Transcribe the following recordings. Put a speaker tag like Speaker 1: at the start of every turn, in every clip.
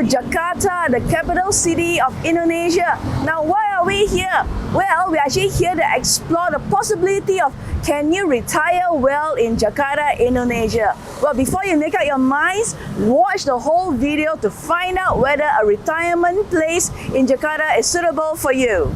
Speaker 1: Jakarta, the capital city of Indonesia. Now, why are we here? Well, we're actually here to explore the possibility of can you retire well in Jakarta, Indonesia? Well, before you make up your minds, watch the whole video to find out whether a retirement place in Jakarta is suitable for you.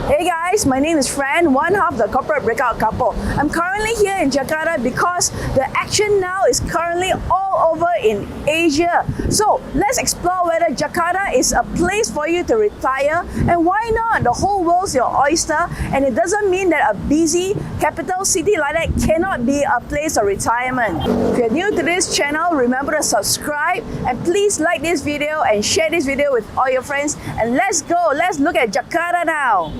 Speaker 1: Hey guys, my name is Fran, one half of the Corporate Breakout Couple. I'm currently here in Jakarta because the action now is currently all over in Asia. So let's explore whether Jakarta is a place for you to retire, and why not? The whole world's your oyster, and it doesn't mean that a busy capital city like that cannot be a place of retirement. If you're new to this channel, remember to subscribe and please like this video and share this video with all your friends, and let's go, let's look at Jakarta now.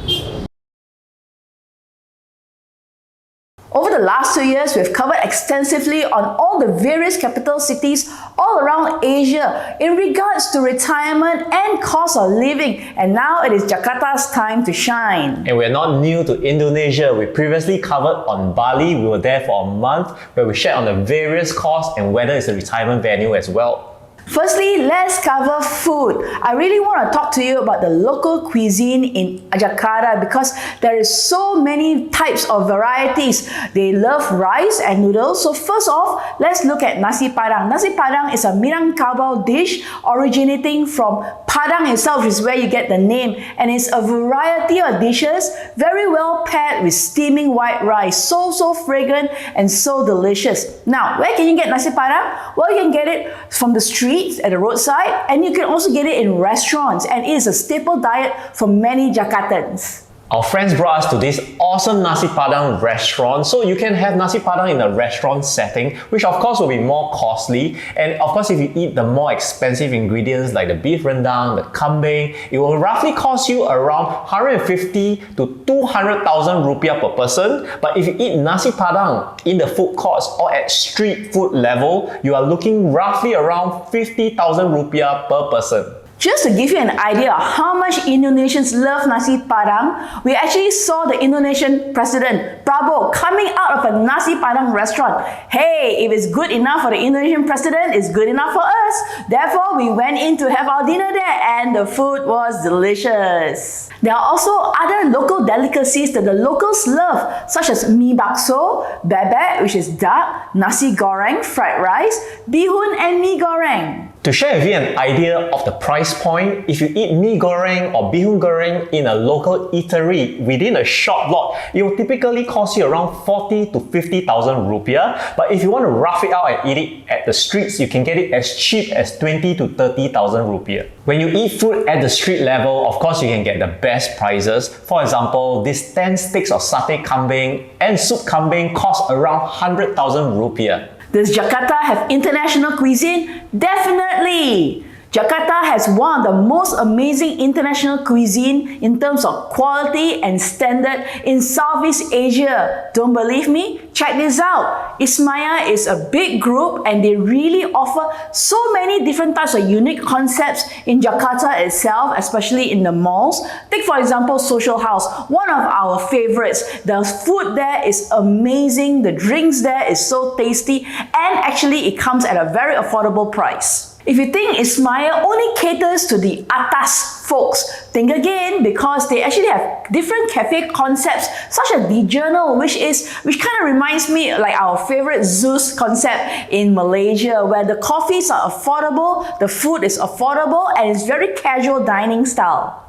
Speaker 1: Over the last 2 years, we've covered extensively on all the various capital cities all around Asia in regards to retirement and cost of living, and now it is Jakarta's time to shine.
Speaker 2: And we're not new to Indonesia. We previously covered on Bali. We were there for a month where we shared on the various costs and whether it's a retirement venue as well.
Speaker 1: Firstly, let's cover food. I really want to talk to you about the local cuisine in Jakarta because there is so many types of varieties. They love rice and noodles. So first off, let's look at nasi padang. Nasi padang is a Minangkabau dish originating from Padang itself, which is where you get the name, and it's a variety of dishes very well paired with steaming white rice. So fragrant and so delicious. Now, where can you get nasi padang? Well, you can get it from the street at the roadside, and you can also get it in restaurants, and it is a staple diet for many Jakartans.
Speaker 2: Our friends brought us to this awesome nasi padang restaurant. So you can have nasi padang in a restaurant setting, which of course will be more costly. And of course, if you eat the more expensive ingredients like the beef rendang, the kambing, it will roughly cost you around 150 to 200,000 rupiah per person. But if you eat nasi padang in the food courts or at street food level, you are looking roughly around 50,000 rupiah per person.
Speaker 1: Just to give you an idea of how much Indonesians love nasi padang, we actually saw the Indonesian president, Prabowo, coming out of a nasi padang restaurant. Hey, if it's good enough for the Indonesian president, it's good enough for us. Therefore, we went in to have our dinner there, and the food was delicious. There are also other local delicacies that the locals love, such as mee bakso, bebek, which is duck, nasi goreng, fried rice, bihun, and mee goreng.
Speaker 2: To share with you an idea of the price point, if you eat mee goreng or bihun goreng in a local eatery within a short lot, it will typically cost you around 40 to 50,000 rupiah. But if you want to rough it out and eat it at the streets, you can get it as cheap as 20 to 30,000 rupiah. When you eat food at the street level, of course you can get the best prices. For example, these 10 sticks of satay kambing and soup kambing cost around 100,000 rupiah.
Speaker 1: Does Jakarta have international cuisine? Definitely! Jakarta has one of the most amazing international cuisine in terms of quality and standard in Southeast Asia. Don't believe me? Check this out. Ismaya is a big group, and they really offer so many different types of unique concepts in Jakarta itself, especially in the malls. Take for example Social House, one of our favorites. The food there is amazing, the drinks there is so tasty, and actually it comes at a very affordable price. If you think Ismaya only caters to the atas folks, think again, because they actually have different cafe concepts such as the Journal, which kind of reminds me like our favorite Zeus concept in Malaysia, where the coffees are affordable, the food is affordable, and it's very casual dining style.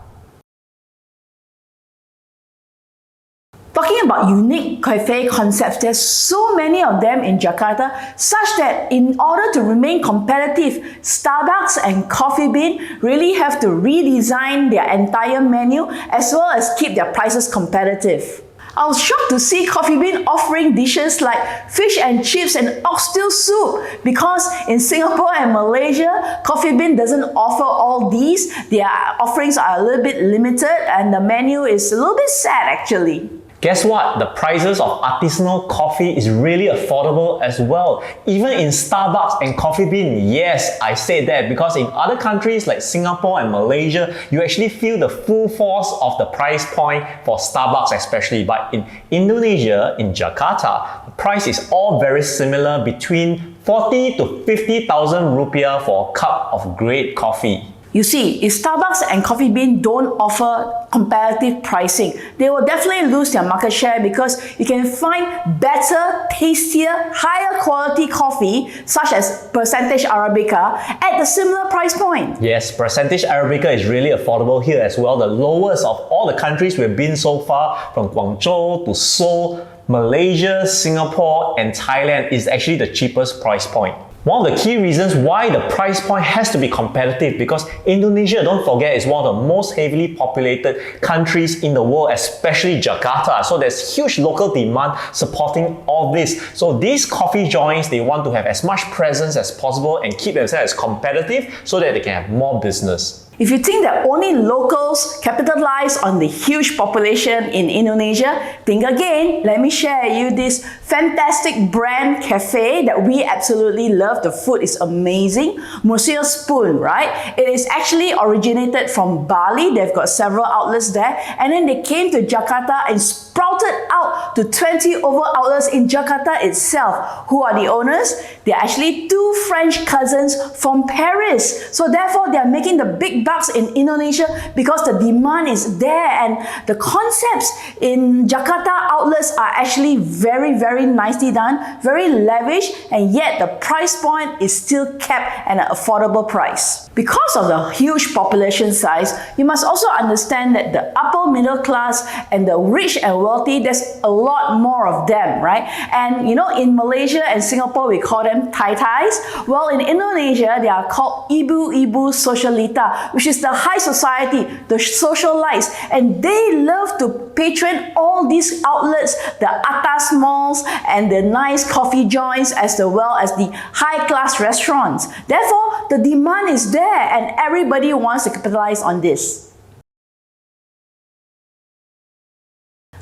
Speaker 1: Talking about unique cafe concepts, there's so many of them in Jakarta, such that in order to remain competitive, Starbucks and Coffee Bean really have to redesign their entire menu as well as keep their prices competitive. I was shocked to see Coffee Bean offering dishes like fish and chips and oxtail soup, because in Singapore and Malaysia, Coffee Bean doesn't offer all these. Their offerings are a little bit limited, and the menu is a little bit sad actually.
Speaker 2: Guess what? The prices of artisanal coffee is really affordable as well. Even in Starbucks and Coffee Bean, yes, I say that because in other countries like Singapore and Malaysia, you actually feel the full force of the price point for Starbucks especially. But in Indonesia, in Jakarta, the price is all very similar, between 40 to 50,000 rupiah for a cup of great coffee.
Speaker 1: You see, if Starbucks and Coffee Bean don't offer competitive pricing, they will definitely lose their market share because you can find better, tastier, higher quality coffee such as Percentage Arabica at the similar price point.
Speaker 2: Yes, Percentage Arabica is really affordable here as well. The lowest of all the countries we've been so far, from Guangzhou to Seoul, Malaysia, Singapore and Thailand, is actually the cheapest price point. One of the key reasons why the price point has to be competitive, because Indonesia, don't forget, is one of the most heavily populated countries in the world, especially Jakarta. So there's huge local demand supporting all this. So these coffee joints, they want to have as much presence as possible and keep themselves as competitive so that they can have more business.
Speaker 1: If you think that only locals capitalize on the huge population in Indonesia, think again. Let me share you this fantastic brand cafe that we absolutely love. The food is amazing. Museo Spoon, right? It is actually originated from Bali. They've got several outlets there. And then they came to Jakarta and sprouted out to 20 over outlets in Jakarta itself. Who are the owners? They're actually two French cousins from Paris. So therefore, they're making the big bucks in Indonesia because the demand is there, and the concepts in Jakarta outlets are actually very, very nicely done, very lavish, and yet the price point is still kept at an affordable price. Because of the huge population size, you must also understand that the upper middle class and the rich and wealthy, there's a lot more of them, right? And you know, in Malaysia and Singapore, we call them Tai-Tais. Well, in Indonesia, they are called Ibu-Ibu Socialita, which is the high society, the socialites, and they love to patron all these outlets, the atas malls and the nice coffee joints, as well as the high-class restaurants. Therefore, the demand is there and everybody wants to capitalize on this.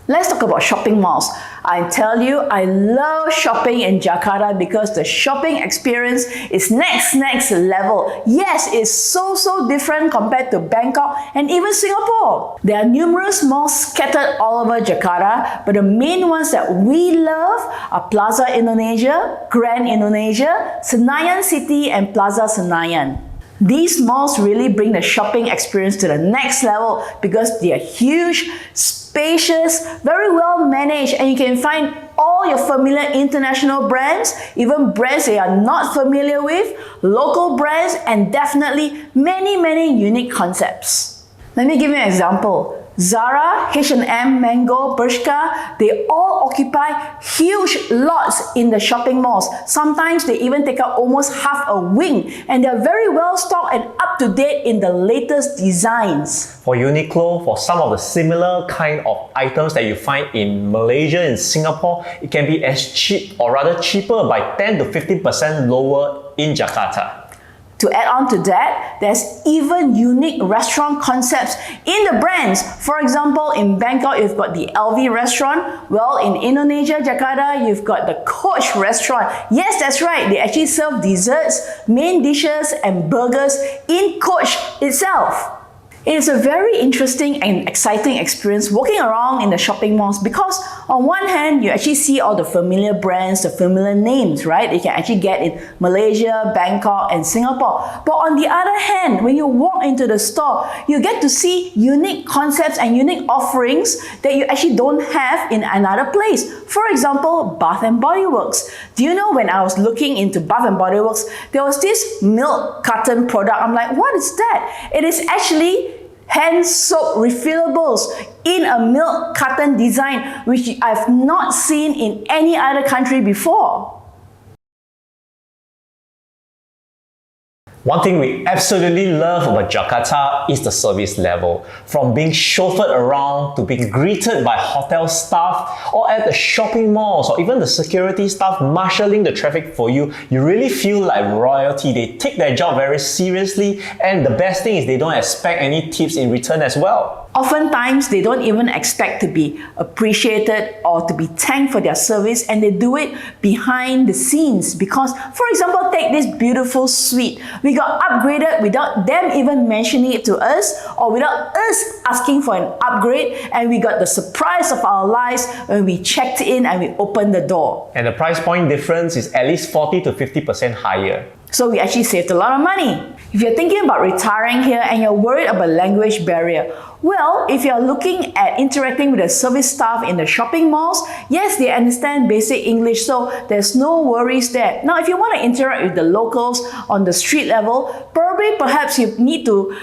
Speaker 1: Let's talk about shopping malls. I tell you, I love shopping in Jakarta because the shopping experience is next level. Yes, it's so different compared to Bangkok and even Singapore. There are numerous malls scattered all over Jakarta, but the main ones that we love are Plaza Indonesia, Grand Indonesia, Senayan City and Plaza Senayan. These malls really bring the shopping experience to the next level because they are huge, spacious, very well managed, and you can find all your familiar international brands, even brands that you are not familiar with, local brands, and definitely many unique concepts. Let me give you an example. Zara, H&M, Mango, Bershka, they all occupy huge lots in the shopping malls. Sometimes they even take up almost half a wing, and they're very well stocked and up to date in the latest designs.
Speaker 2: For Uniqlo, for some of the similar kind of items that you find in Malaysia and Singapore, it can be as cheap or rather cheaper by 10 to 15% lower in Jakarta.
Speaker 1: To add on to that, there's even unique restaurant concepts in the brands. For example, in Bangkok, you've got the LV restaurant. Well, in Indonesia, Jakarta, you've got the Coach restaurant. Yes, that's right. They actually serve desserts, main dishes, and burgers in Coach itself. It is a very interesting and exciting experience walking around in the shopping malls because on one hand, you actually see all the familiar brands, the familiar names, right? You can actually get in Malaysia, Bangkok, and Singapore. But on the other hand, when you walk into the store, you get to see unique concepts and unique offerings that you actually don't have in another place. For example, Bath & Body Works. Do you know when I was looking into Bath & Body Works, there was this milk carton product. I'm like, what is that? It is actually hand soap refillables in a milk carton design, which I've not seen in any other country before.
Speaker 2: One thing we absolutely love about Jakarta is the service level. From being chauffeured around to being greeted by hotel staff or at the shopping malls or even the security staff marshalling the traffic for you, you really feel like royalty. They take their job very seriously, and the best thing is they don't expect any tips in return as well.
Speaker 1: Oftentimes, they don't even expect to be appreciated or to be thanked for their service, and they do it behind the scenes because, for example, take this beautiful suite. We got upgraded without them even mentioning it to us or without us asking for an upgrade, and we got the surprise of our lives when we checked in and we opened the door.
Speaker 2: And the price point difference is at least 40 to 50% higher.
Speaker 1: So we actually saved a lot of money. If you're thinking about retiring here and you're worried about language barrier, well, if you're looking at interacting with the service staff in the shopping malls, yes, they understand basic English, so there's no worries there. Now, if you want to interact with the locals on the street level, perhaps you need to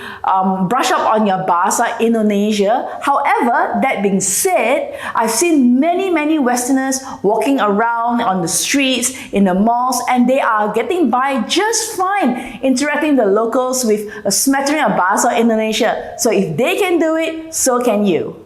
Speaker 1: brush up on your Bahasa Indonesia. However, that being said, I've seen many Westerners walking around on the streets, in the malls, and they are getting by just fine interacting with the locals with a smattering of Bahasa Indonesia. So if they can do it, so can you.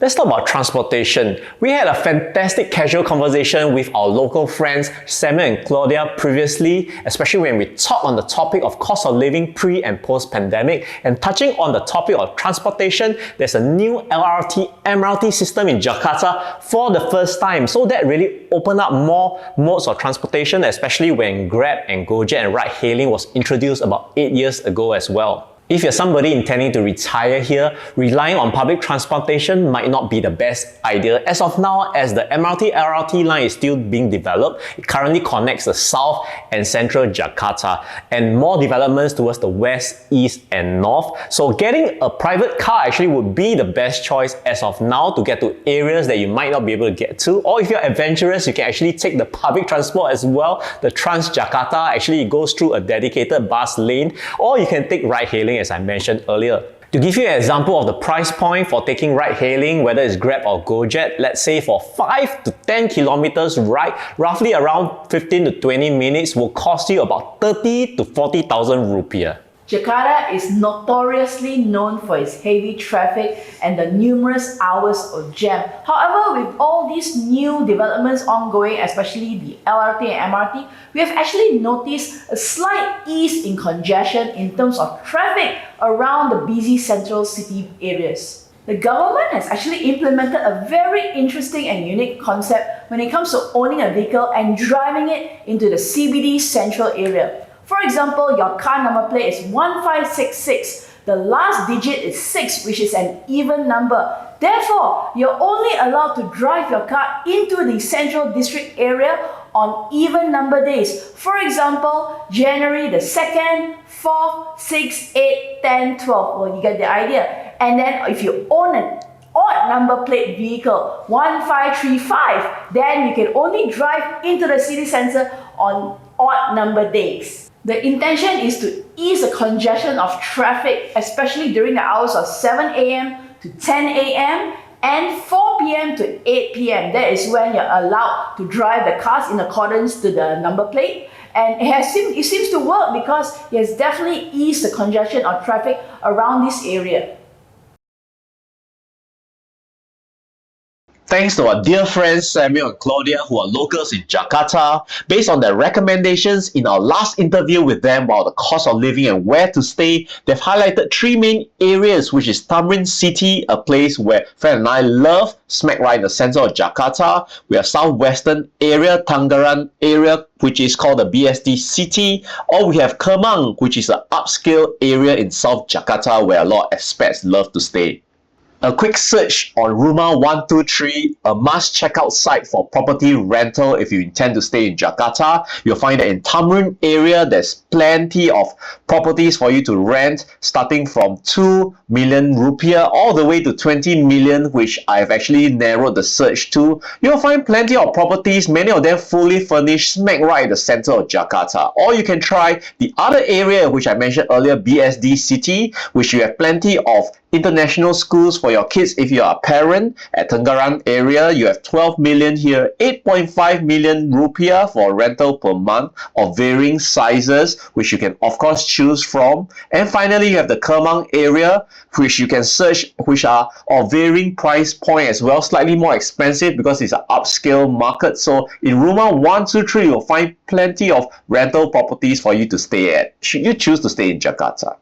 Speaker 2: Let's talk about transportation. We had a fantastic casual conversation with our local friends Samuel and Claudia previously, especially when we talked on the topic of cost of living pre and post pandemic. And touching on the topic of transportation, there's a new LRT, MRT system in Jakarta for the first time. So that really opened up more modes of transportation, especially when Grab and Gojek and ride hailing was introduced about 8 years ago as well. If you're somebody intending to retire here, relying on public transportation might not be the best idea. As of now, as the MRT LRT line is still being developed, it currently connects the south and central Jakarta and more developments towards the west, east and north. So getting a private car actually would be the best choice as of now to get to areas that you might not be able to get to. Or if you're adventurous, you can actually take the public transport as well. The Trans Jakarta actually goes through a dedicated bus lane, or you can take ride-hailing as I mentioned earlier. To give you an example of the price point for taking ride-hailing, whether it's Grab or Gojek, let's say for 5 to 10 kilometers ride, roughly around 15 to 20 minutes will cost you about 30 to 40,000 rupiah.
Speaker 1: Jakarta is notoriously known for its heavy traffic and the numerous hours of jam. However, with all these new developments ongoing, especially the LRT and MRT, we have actually noticed a slight ease in congestion in terms of traffic around the busy central city areas. The government has actually implemented a very interesting and unique concept when it comes to owning a vehicle and driving it into the CBD central area. For example, your car number plate is 1566. The last digit is 6, which is an even number. Therefore, you're only allowed to drive your car into the central district area on even number days. For example, January the 2nd, 4th, 6th, 8th, 10th, 12th. Well, you get the idea. And then if you own an odd number plate vehicle, 1535, then you can only drive into the city center on odd number days. The intention is to ease the congestion of traffic, especially during the hours of 7 a.m. to 10 a.m. and 4 p.m. to 8 p.m. That is when you're allowed to drive the cars in accordance to the number plate. And it seems to work because it has definitely eased the congestion of traffic around this area.
Speaker 2: Thanks to our dear friends Samuel and Claudia, who are locals in Jakarta. Based on their recommendations in our last interview with them about the cost of living and where to stay, they've highlighted 3 main areas, which is Tamrin City, a place where Fran and I love, smack right in the center of Jakarta. We have southwestern area, Tangerang area, which is called the BSD City, or we have Kemang, which is an upscale area in South Jakarta where a lot of expats love to stay. A quick search on Rumah 123, a must check out site for property rental if you intend to stay in Jakarta. You'll find that in Tamrin area, there's plenty of properties for you to rent, starting from 2 million rupiah all the way to 20 million, which I've actually narrowed the search to. You'll find plenty of properties, many of them fully furnished, smack right in the center of Jakarta. Or you can try the other area, which I mentioned earlier, BSD City, which you have plenty of international schools for your kids if you are a parent. At Tangerang area, you have 12 million here, 8.5 million rupiah for rental per month of varying sizes, which you can of course choose from. And finally, you have the Kemang area, which you can search, which are of varying price point as well, slightly more expensive because it's an upscale market. So in Rumah 123, you'll find plenty of rental properties for you to stay at, should you choose to stay in Jakarta.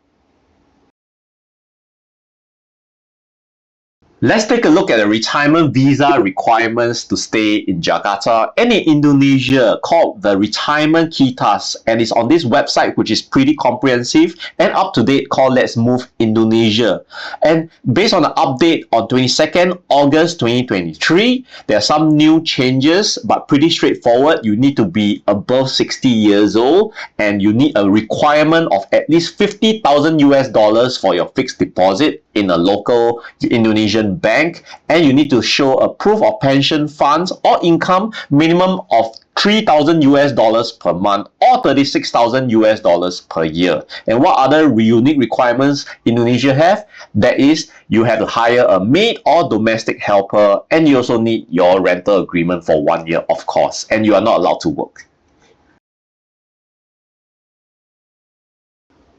Speaker 2: Let's take a look at the retirement visa requirements to stay in Jakarta and in Indonesia, called the Retirement Kitas, and it's on this website which is pretty comprehensive and up to date, called Let's Move Indonesia. And based on the update on 22nd August 2023, there are some new changes, but pretty straightforward. You need to be above 60 years old and you need a requirement of at least 50,000 US dollars for your fixed deposit in a local Indonesian bank, and you need to show a proof of pension funds or income minimum of 3,000 US dollars per month or 36,000 US dollars per year. And what other unique requirements Indonesia have? That is, you have to hire a maid or domestic helper, and you also need your rental agreement for 1 year, of course, and you are not allowed to work.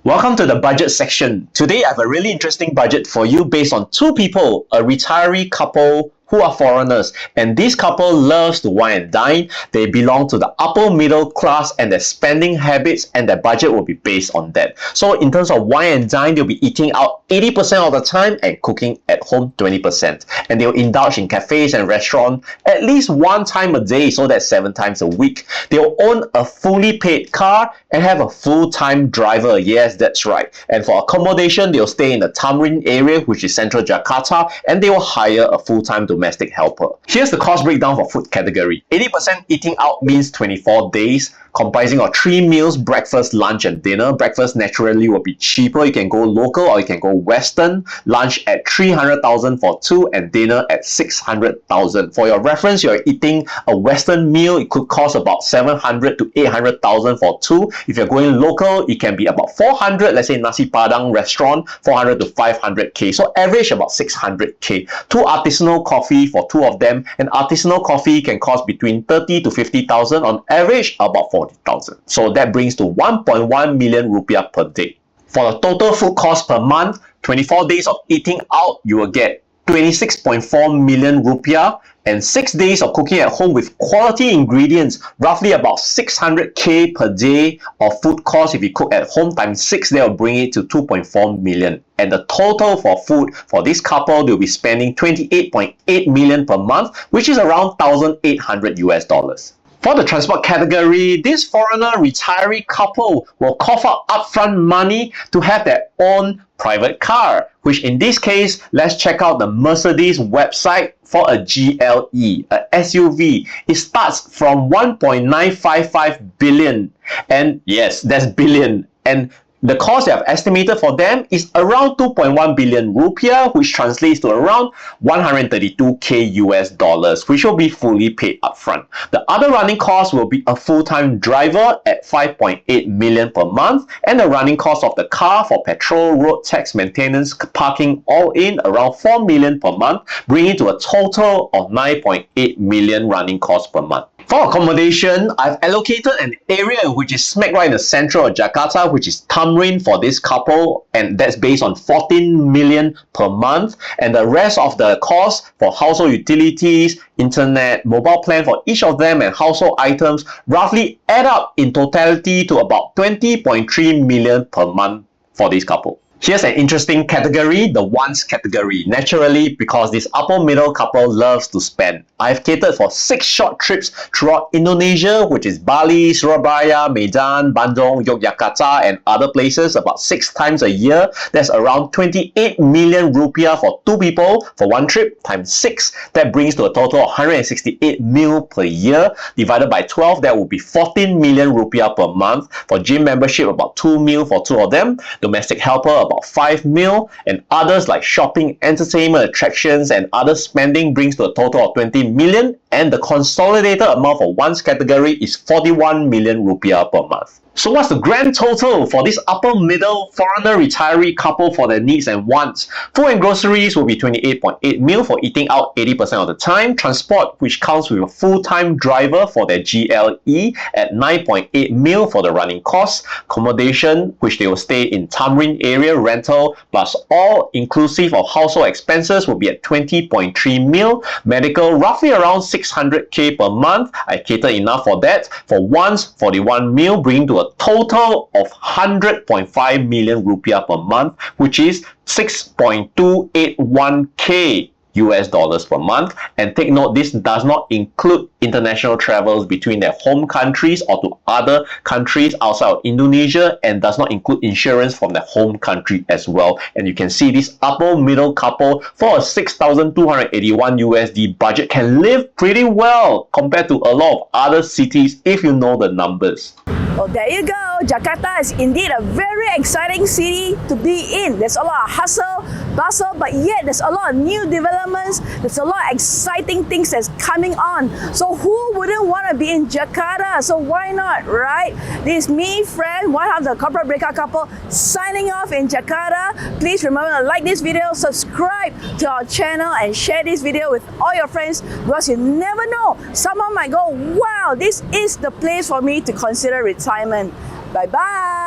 Speaker 2: Welcome to the budget section. Today I have a really interesting budget for you based on two people, a retiree couple who are foreigners, and this couple loves to wine and dine. They belong to the upper middle class and their spending habits and their budget will be based on that. So in terms of wine and dine, they'll be eating out 80% of the time and cooking at home 20%. And they'll indulge in cafes and restaurants at least one time a day, so that's 7 times a week. They'll own a fully paid car and have a full-time driver. Yes, that's right. And for accommodation, they'll stay in the Tamrin area, which is central Jakarta, and they will hire a full-time domestic helper. Here's the cost breakdown for food category. 80% eating out means 24 days, comprising of 3 meals, breakfast, lunch and dinner. Breakfast naturally will be cheaper. You can go local or you can go Western. Lunch at 300,000 for 2 and dinner at 600,000. For your reference, you're eating a Western meal, it could cost about 700 to 800,000 for 2. If you're going local, it can be about 400, let's say Nasi Padang restaurant, 400 to 500k. So average about 600k. 2 artisanal coffee for 2 of them, and artisanal coffee can cost between 30 to 50,000, on average about 40,000. So that brings to 1.1 million rupiah per day. For the total food cost per month, 24 days of eating out, you will get 26.4 million rupiah, and 6 days of cooking at home with quality ingredients, roughly about 600k per day of food cost. If you cook at home times 6, that will bring it to 2.4 million. And the total for food for this couple, they'll be spending 28.8 million per month, which is around 1,800 US dollars. For the transport category, this foreigner retiree couple will cough out upfront money to have their own private car, which in this case, let's check out the Mercedes website for a GLE, a SUV. It starts from 1.955 billion, and yes, that's billion, and the cost they have estimated for them is around 2.1 billion rupiah, which translates to around 132k US dollars, which will be fully paid upfront. The other running cost will be a full-time driver at 5.8 million per month, and the running cost of the car for petrol, road tax, maintenance, parking, all in around 4 million per month, bringing to a total of 9.8 million running cost per month. For accommodation, I've allocated an area which is smack right in the center of Jakarta, which is Tamrin for this couple, and that's based on 14 million per month. And the rest of the cost for household utilities, internet, mobile plan for each of them, and household items roughly add up in totality to about 20.3 million per month for this couple. Here's an interesting category, the wants category. Naturally, because this upper middle couple loves to spend, I've catered for 6 short trips throughout Indonesia, which is Bali, Surabaya, Medan, Bandung, Yogyakarta, and other places about 6 times a year. That's around 28 million rupiah for 2 people for 1 trip times 6. That brings to a total of 168 mil per year. Divided by 12, that would be 14 million rupiah per month. For gym membership, about 2 mil for 2 of them. Domestic helper, about 5 mil, and others like shopping, entertainment, attractions, and other spending brings to a total of 20 million, and the consolidated amount for one's category is 41 million rupiah per month. So what's the grand total for this upper middle foreigner retiree couple for their needs and wants? Food and groceries will be 28.8 mil for eating out 80% of the time. Transport, which counts with a full-time driver for their GLE at 9.8 mil for the running costs. Accommodation, which they will stay in Tamrin area, rental plus all inclusive of household expenses will be at 20.3 mil. Medical, roughly around 600k per month. I cater enough for that. For one's 41 mil, bringing to a total of 100.5 million rupiah per month, which is 6.281k
Speaker 3: US dollars per month. And take note, this does not include international travels between their home countries or to other countries outside of Indonesia, and does not include insurance from their home country as well. And you can see this upper middle couple for a 6,281 USD budget can live pretty well compared to a lot of other cities if you know the numbers.
Speaker 1: Well, there you go. Jakarta is indeed a very exciting city to be in. There's a lot of hustle, bustle, but yet there's a lot of new developments. There's a lot of exciting things that's coming on. So who wouldn't want to be in Jakarta? So why not, right? This is me, Fran, one of the Corporate Breakout Couple, signing off in Jakarta. Please remember to like this video, subscribe to our channel, and share this video with all your friends, because you never know, someone might go, wow, this is the place for me to consider retirement. Bye-bye.